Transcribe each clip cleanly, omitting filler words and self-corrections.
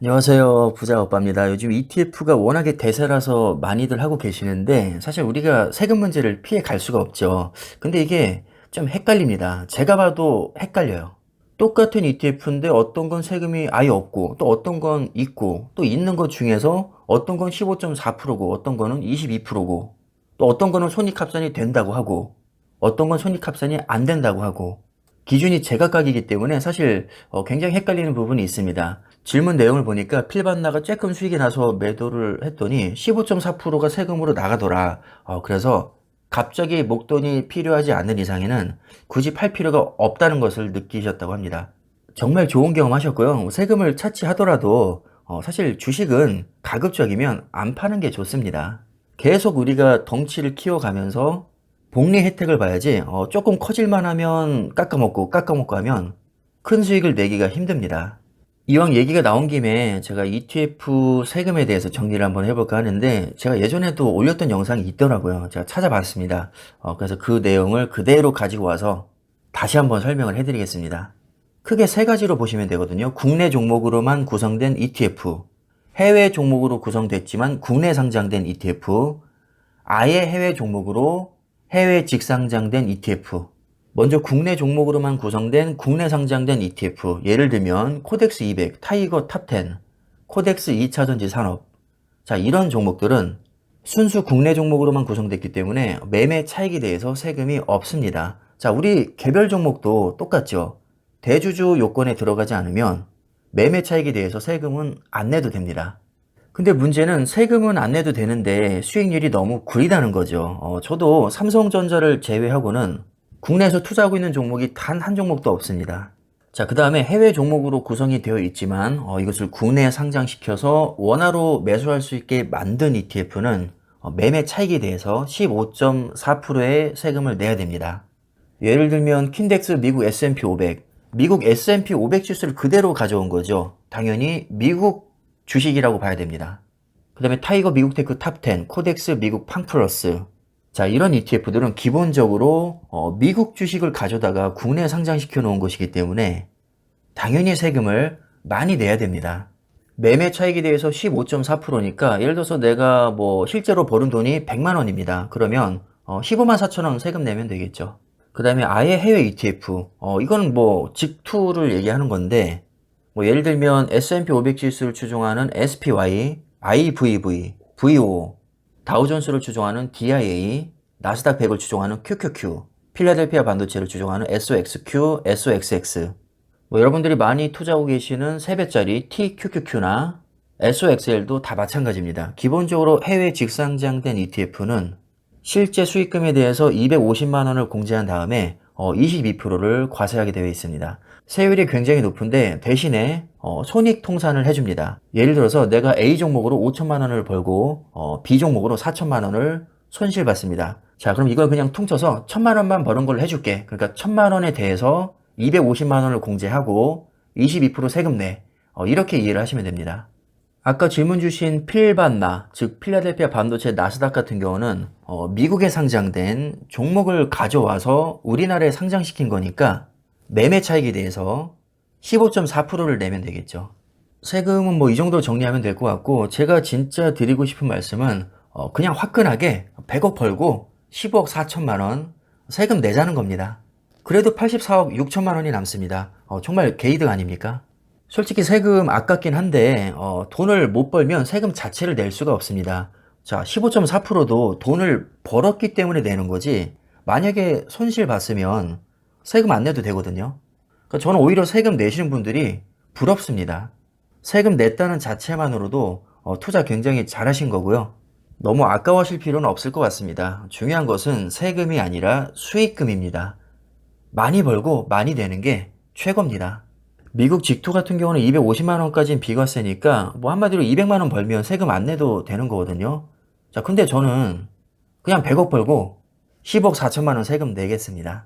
안녕하세요. 부자 오빠입니다. 요즘 ETF가 워낙에 대세라서 많이들 하고 계시는데 사실 우리가 세금 문제를 피해 갈 수가 없죠. 근데 이게 좀 헷갈립니다. 제가 봐도 헷갈려요. 똑같은 ETF인데 어떤 건 세금이 아예 없고 또 어떤 건 있고 또 있는 것 중에서 어떤 건 15.4%고 어떤 거는 22%고 또 어떤 거는 손익합산이 된다고 하고 어떤 건 손익합산이 안 된다고 하고 기준이 제각각이기 때문에 사실 굉장히 헷갈리는 부분이 있습니다. 질문 내용을 보니까 필반나가 쬐끔 수익이 나서 매도를 했더니 15.4%가 세금으로 나가더라. 그래서 갑자기 목돈이 필요하지 않는 이상에는 굳이 팔 필요가 없다는 것을 느끼셨다고 합니다. 정말 좋은 경험 하셨고요. 세금을 차치하더라도 사실 주식은 가급적이면 안 파는 게 좋습니다. 계속 우리가 덩치를 키워가면서 복리 혜택을 봐야지 조금 커질만 하면 깎아먹고 하면 큰 수익을 내기가 힘듭니다. 이왕 얘기가 나온 김에 제가 ETF 세금에 대해서 정리를 한번 해볼까 하는데 제가 예전에도 올렸던 영상이 있더라고요. 제가 찾아봤습니다. 그래서 그 내용을 그대로 가지고 와서 다시 한번 설명을 해드리겠습니다. 크게 세 가지로 보시면 되거든요. 국내 종목으로만 구성된 ETF, 해외 종목으로 구성됐지만 국내 상장된 ETF, 아예 해외 종목으로 해외 직상장된 ETF. 먼저 국내 종목으로만 구성된 국내 상장된 ETF. 예를 들면 코덱스 200, 타이거 탑10, 코덱스 2차전지 산업. 자, 이런 종목들은 순수 국내 종목으로만 구성됐기 때문에 매매 차익에 대해서 세금이 없습니다. 자, 우리 개별 종목도 똑같죠. 대주주 요건에 들어가지 않으면 매매 차익에 대해서 세금은 안 내도 됩니다. 근데 문제는 세금은 안 내도 되는데 수익률이 너무 구리다는 거죠. 저도 삼성전자를 제외하고는 국내에서 투자하고 있는 종목이 단 한 종목도 없습니다. 자, 그 다음에 해외 종목으로 구성이 되어 있지만 이것을 국내에 상장시켜서 원화로 매수할 수 있게 만든 ETF는 매매 차익에 대해서 15.4%의 세금을 내야 됩니다. 예를 들면 킨덱스 미국 S&P 500, 미국 S&P 500 지수를 그대로 가져온 거죠. 당연히 미국 주식이라고 봐야 됩니다. 그 다음에 타이거 미국 테크 탑10, 코덱스 미국 팡플러스. 자, 이런 ETF들은 기본적으로 미국 주식을 가져다가 국내에 상장시켜 놓은 것이기 때문에 당연히 세금을 많이 내야 됩니다. 매매 차익에 대해서 15.4%니까 예를 들어서 내가 뭐 실제로 버는 돈이 100만 원입니다. 그러면 15만 4천 원 세금 내면 되겠죠. 그 다음에 아예 해외 ETF. 이거는 뭐 직투를 얘기하는 건데 뭐 예를 들면 S&P 500 지수를 추종하는 SPY, IVV, VO, 다우존스를 추종하는 DIA, 나스닥 100을 추종하는 QQQ, 필라델피아 반도체를 추종하는 SOXQ, SOXX. 뭐 여러분들이 많이 투자하고 계시는 3배짜리 TQQQ나 SOXL도 다 마찬가지입니다. 기본적으로 해외 직상장된 ETF는 실제 수익금에 대해서 250만 원을 공제한 다음에 22%를 과세하게 되어 있습니다. 세율이 굉장히 높은데 대신에 손익 통산을 해줍니다. 예를 들어서 내가 A 종목으로 5천만 원을 벌고 B 종목으로 4천만 원을 손실받습니다. 자, 그럼 이걸 그냥 퉁쳐서 1천만 원만 버는 걸로 해줄게. 그러니까 1천만 원에 대해서 250만 원을 공제하고 22% 세금 내. 이렇게 이해를 하시면 됩니다. 아까 질문 주신 필반나, 즉 필라델피아 반도체 나스닥 같은 경우는 미국에 상장된 종목을 가져와서 우리나라에 상장시킨 거니까 매매 차익에 대해서 15.4%를 내면 되겠죠. 세금은 뭐 이 정도 정리하면 될 것 같고 제가 진짜 드리고 싶은 말씀은 그냥 화끈하게 100억 벌고 15억 4천만 원 세금 내자는 겁니다. 그래도 84억 6천만 원이 남습니다. 정말 개이득 아닙니까? 솔직히 세금 아깝긴 한데 돈을 못 벌면 세금 자체를 낼 수가 없습니다. 자, 15.4%도 돈을 벌었기 때문에 내는 거지 만약에 손실 봤으면 세금 안 내도 되거든요. 그러니까 저는 오히려 세금 내시는 분들이 부럽습니다. 세금 냈다는 자체만으로도 투자 굉장히 잘하신 거고요. 너무 아까워하실 필요는 없을 것 같습니다. 중요한 것은 세금이 아니라 수익금입니다. 많이 벌고 많이 내는 게 최고입니다. 미국 직투 같은 경우는 250만 원까지는 비과세니까 뭐 한마디로 200만 원 벌면 세금 안 내도 되는 거거든요. 자, 근데 저는 그냥 100억 벌고 10억 4천만 원 세금 내겠습니다.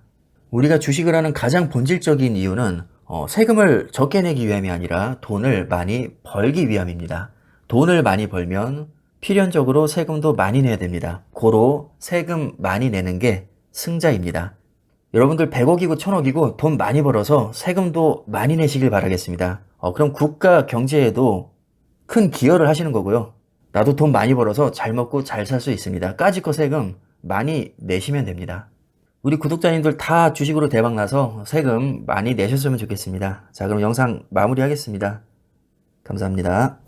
우리가 주식을 하는 가장 본질적인 이유는 세금을 적게 내기 위함이 아니라 돈을 많이 벌기 위함입니다. 돈을 많이 벌면 필연적으로 세금도 많이 내야 됩니다. 고로 세금 많이 내는 게 승자입니다. 여러분들 100억이고 1000억이고 돈 많이 벌어서 세금도 많이 내시길 바라겠습니다. 그럼 국가 경제에도 큰 기여를 하시는 거고요. 나도 돈 많이 벌어서 잘 먹고 잘 살 수 있습니다. 까짓거 세금 많이 내시면 됩니다. 우리 구독자님들 다 주식으로 대박 나서 세금 많이 내셨으면 좋겠습니다. 자, 그럼 영상 마무리하겠습니다. 감사합니다.